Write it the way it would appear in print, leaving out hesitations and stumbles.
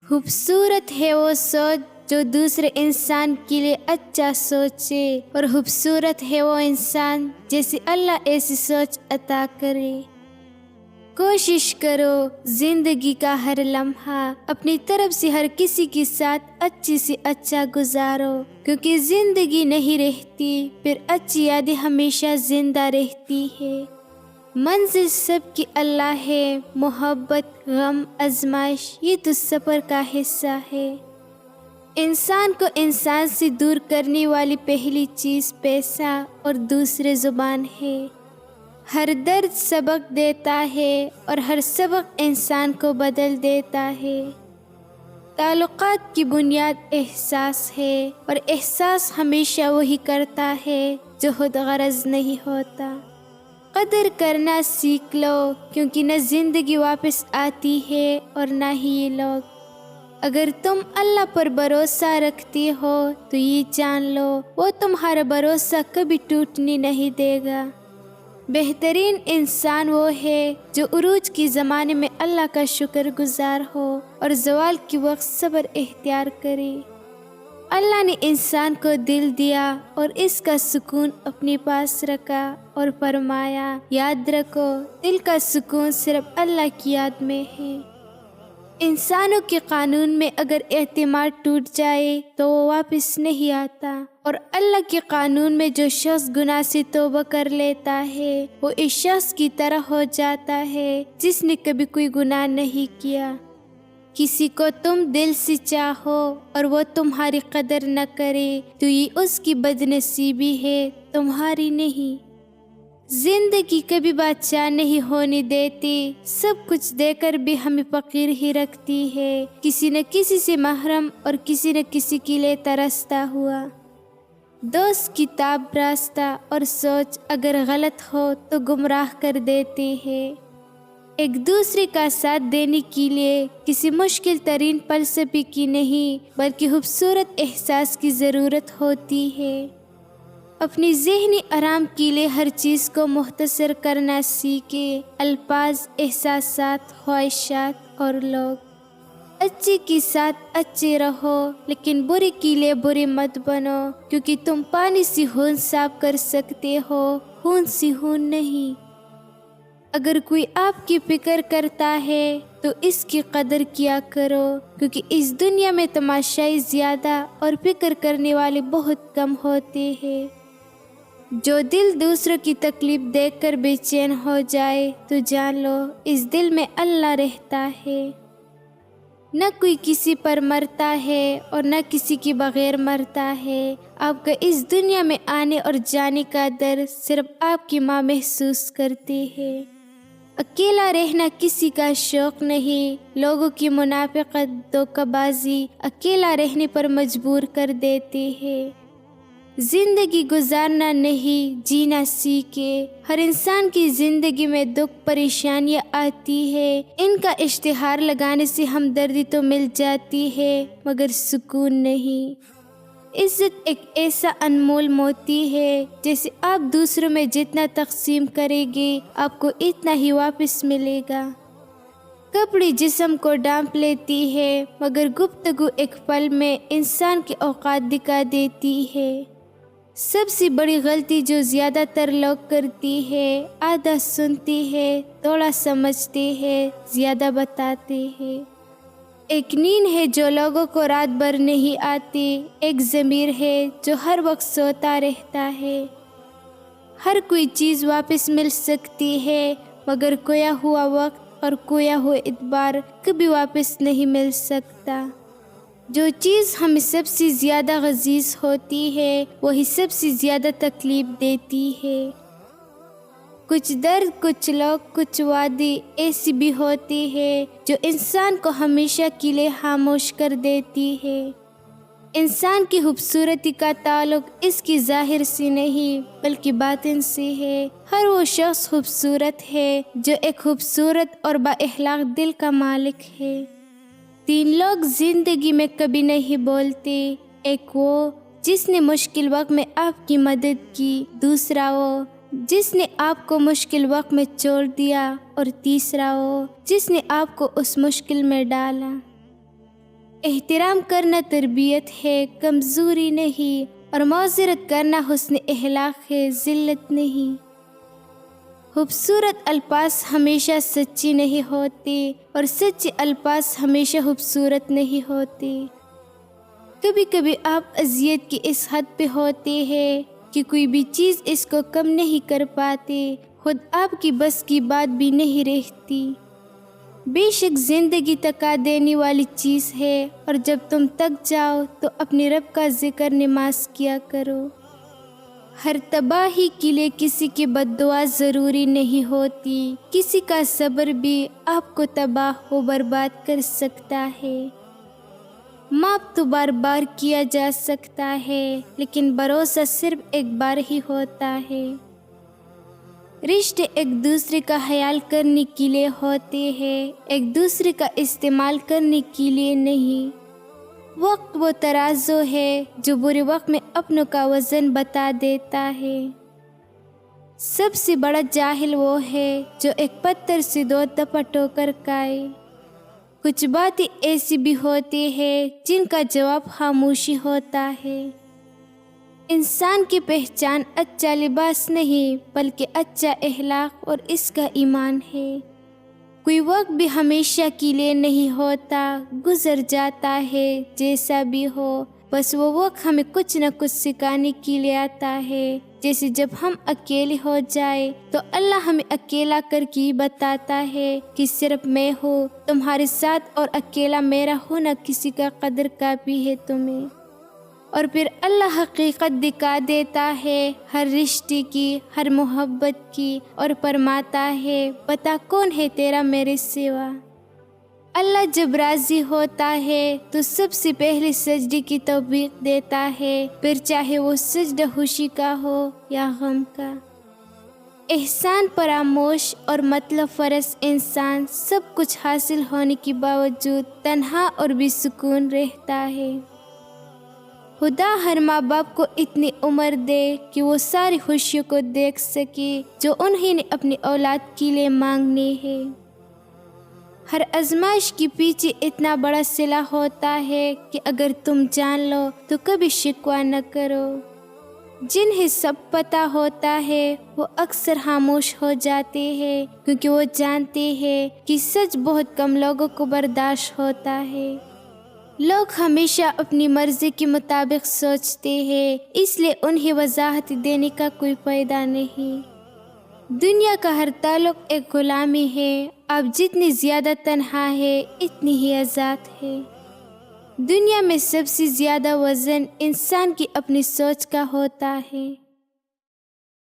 خوبصورت ہے وہ سوچ جو دوسرے انسان کے لیے اچھا سوچے، اور خوبصورت ہے وہ انسان جیسے اللہ ایسی سوچ عطا کرے۔ کوشش کرو زندگی کا ہر لمحہ اپنی طرف سے ہر کسی کے ساتھ اچھی سے اچھا گزارو، کیونکہ زندگی نہیں رہتی پھر اچھی یادیں ہمیشہ زندہ رہتی ہے۔ منزل سب کی اللہ ہے، محبت، غم، آزمائش یہ تو سفر کا حصہ ہے۔ انسان کو انسان سے دور کرنے والی پہلی چیز پیسہ اور دوسرے زبان ہے۔ ہر درد سبق دیتا ہے اور ہر سبق انسان کو بدل دیتا ہے۔ تعلقات کی بنیاد احساس ہے، اور احساس ہمیشہ وہی کرتا ہے جو خود غرض نہیں ہوتا۔ قدر کرنا سیکھ لو، کیونکہ نہ زندگی واپس آتی ہے اور نہ ہی یہ لوگ۔ اگر تم اللہ پر بھروسہ رکھتے ہو تو یہ جان لو وہ تمہارا بھروسہ کبھی ٹوٹنے نہیں دے گا۔ بہترین انسان وہ ہے جو عروج کے زمانے میں اللہ کا شکر گزار ہو اور زوال کے وقت صبر اختیار کرے۔ اللہ نے انسان کو دل دیا اور اس کا سکون اپنے پاس رکھا اور فرمایا، یاد رکھو دل کا سکون صرف اللہ کی یاد میں ہے۔ انسانوں کے قانون میں اگر اعتماد ٹوٹ جائے تو وہ واپس نہیں آتا، اور اللہ کے قانون میں جو شخص گناہ سے توبہ کر لیتا ہے وہ اس شخص کی طرح ہو جاتا ہے جس نے کبھی کوئی گناہ نہیں کیا۔ کسی کو تم دل سے چاہو اور وہ تمہاری قدر نہ کرے تو یہ اس کی بدنصیبی ہے، تمہاری نہیں۔ زندگی کبھی بادشاہ نہیں ہونے دیتی، سب کچھ دے کر بھی ہمیں فقیر ہی رکھتی ہے، کسی نہ کسی سے محروم اور کسی نہ کسی کے لیے ترستا ہوا۔ دوست کتاب راستہ اور سوچ اگر غلط ہو تو گمراہ کر دیتے ہیں۔ ایک دوسرے کا ساتھ دینے کے لیے کسی مشکل ترین فلسفے کی نہیں بلکہ خوبصورت احساس کی ضرورت ہوتی ہے۔ اپنی ذہنی آرام کے لیے ہر چیز کو مختصر کرنا سیکھے، الفاظ، احساسات، خواہشات اور لوگ۔ اچھے کے ساتھ اچھے رہو لیکن برے کے لیے برے مت بنو، کیونکہ تم پانی سے خون صاف کر سکتے ہو، خون سے خون نہیں۔ اگر کوئی آپ کی فکر کرتا ہے تو اس کی قدر کیا کرو، کیونکہ اس دنیا میں تماشائی زیادہ اور فکر کرنے والے بہت کم ہوتے ہیں۔ جو دل دوسروں کی تکلیف دیکھ کر بے چین ہو جائے تو جان لو اس دل میں اللہ رہتا ہے۔ نہ کوئی کسی پر مرتا ہے اور نہ کسی کے بغیر مرتا ہے۔ آپ کا اس دنیا میں آنے اور جانے کا درد صرف آپ کی ماں محسوس کرتی ہے۔ اکیلا رہنا کسی کا شوق نہیں، لوگوں کی منافقت، دھوکہ بازی اکیلا رہنے پر مجبور کر دیتے ہیں۔ زندگی گزارنا نہیں جینا سیکھے۔ ہر انسان کی زندگی میں دکھ پریشانیاں آتی ہے، ان کا اشتہار لگانے سے ہمدردی تو مل جاتی ہے مگر سکون نہیں۔ عزت ایک ایسا انمول موتی ہے، جیسے آپ دوسروں میں جتنا تقسیم کریں گے آپ کو اتنا ہی واپس ملے گا۔ کپڑے جسم کو ڈھانپ لیتی ہے مگر گفتگو ایک پل میں انسان کے اوقات دکھا دیتی ہے۔ سب سے بڑی غلطی جو زیادہ تر لوگ کرتی ہے، آدھا سنتی ہے، تھوڑا سمجھتے ہیں، زیادہ بتاتے ہیں۔ ایک نیند ہے جو لوگوں کو رات بھر نہیں آتی، ایک ضمیر ہے جو ہر وقت سوتا رہتا ہے۔ ہر کوئی چیز واپس مل سکتی ہے مگر کھویا ہوا وقت اور کھویا ہوا اعتبار کبھی واپس نہیں مل سکتا۔ جو چیز ہمیں سب سے زیادہ عزیز ہوتی ہے وہی سب سے زیادہ تکلیف دیتی ہے۔ کچھ درد، کچھ لوگ، کچھ وعدے ایسی بھی ہوتی ہے جو انسان کو ہمیشہ کے لیے خاموش کر دیتی ہے۔ انسان کی خوبصورتی کا تعلق اس کی ظاہر سے نہیں بلکہ باطن سے ہے۔ ہر وہ شخص خوبصورت ہے جو ایک خوبصورت اور با اخلاق دل کا مالک ہے۔ تین لوگ زندگی میں کبھی نہیں بولتے، ایک وہ جس نے مشکل وقت میں آپ کی مدد کی، دوسرا وہ جس نے آپ کو مشکل وقت میں چھوڑ دیا، اور تیسرا وہ جس نے آپ کو اس مشکل میں ڈالا۔ احترام کرنا تربیت ہے، کمزوری نہیں، اور معذرت کرنا حسن اخلاق ہے، ذلت نہیں۔ خوبصورت الفاظ ہمیشہ سچی نہیں ہوتے، اور سچے الفاظ ہمیشہ خوبصورت نہیں ہوتے۔ کبھی کبھی آپ اذیت کی اس حد پہ ہوتے ہیں کہ کوئی بھی چیز اس کو کم نہیں کر پاتے، خود آپ کی بس کی بات بھی نہیں رہتی۔ بے شک زندگی تکا دینے والی چیز ہے، اور جب تم تک جاؤ تو اپنے رب کا ذکر نماز کیا کرو۔ ہر تباہی کے لیے کسی کی بد دعا ضروری نہیں ہوتی، کسی کا صبر بھی آپ کو تباہ و برباد کر سکتا ہے۔ معاف تو بار بار کیا جا سکتا ہے، لیکن بھروسہ صرف ایک بار ہی ہوتا ہے۔ رشتے ایک دوسرے کا خیال کرنے کے لیے ہوتے ہیں، ایک دوسرے کا استعمال کرنے کے لیے نہیں۔ وقت وہ ترازو ہے جو برے وقت میں اپنوں کا وزن بتا دیتا ہے۔ سب سے بڑا جاہل وہ ہے جو ایک پتھر سے 2 دفعہ ٹھوکر کھائے۔ کچھ باتیں ایسی بھی ہوتی ہیں جن کا جواب خاموشی ہوتا ہے۔ انسان کی پہچان اچھا لباس نہیں بلکہ اچھا اخلاق اور اس کا ایمان ہے۔ کوئی وقت بھی ہمیشہ کے لیے نہیں ہوتا، گزر جاتا ہے، جیسا بھی ہو، بس وہ وقت ہمیں کچھ نہ کچھ سکھانے کے لیے آتا ہے۔ جیسے جب ہم اکیلے ہو جائے تو اللہ ہمیں اکیلا کر کے بتاتا ہے کہ صرف میں ہوں تمہارے ساتھ، اور اکیلا میرا ہونا کسی کا قدر کافی ہے تمہیں۔ اور پھر اللہ حقیقت دکھا دیتا ہے ہر رشتے کی، ہر محبت کی، اور فرماتا ہے بتا کون ہے تیرا میرے سوا۔ اللہ جب راضی ہوتا ہے تو سب سے پہلے سجدے کی توفیق دیتا ہے، پھر چاہے وہ سجدہ خوشی کا ہو یا غم کا۔ احسان فراموش اور مطلب فرض انسان سب کچھ حاصل ہونے کے باوجود تنہا اور بے سکون رہتا ہے۔ خدا ہر ماں باپ کو اتنی عمر دے کہ وہ ساری خوشیوں کو دیکھ سکے جو انہیں نے اپنی اولاد کے لیے مانگنے ہیں۔ ہر آزمائش کے پیچھے اتنا بڑا صلہ ہوتا ہے کہ اگر تم جان لو تو کبھی شکوہ نہ کرو۔ جنہیں سب پتہ ہوتا ہے وہ اکثر خاموش ہو جاتے ہیں، کیونکہ وہ جانتے ہیں کہ سچ بہت کم لوگوں کو برداشت ہوتا ہے۔ لوگ ہمیشہ اپنی مرضی کے مطابق سوچتے ہیں، اس لیے انہیں وضاحت دینے کا کوئی فائدہ نہیں۔ دنیا کا ہر تعلق ایک غلامی ہے، آپ جتنی زیادہ تنہا ہے اتنی ہی آزاد ہے۔ دنیا میں سب سے زیادہ وزن انسان کی اپنی سوچ کا ہوتا ہے۔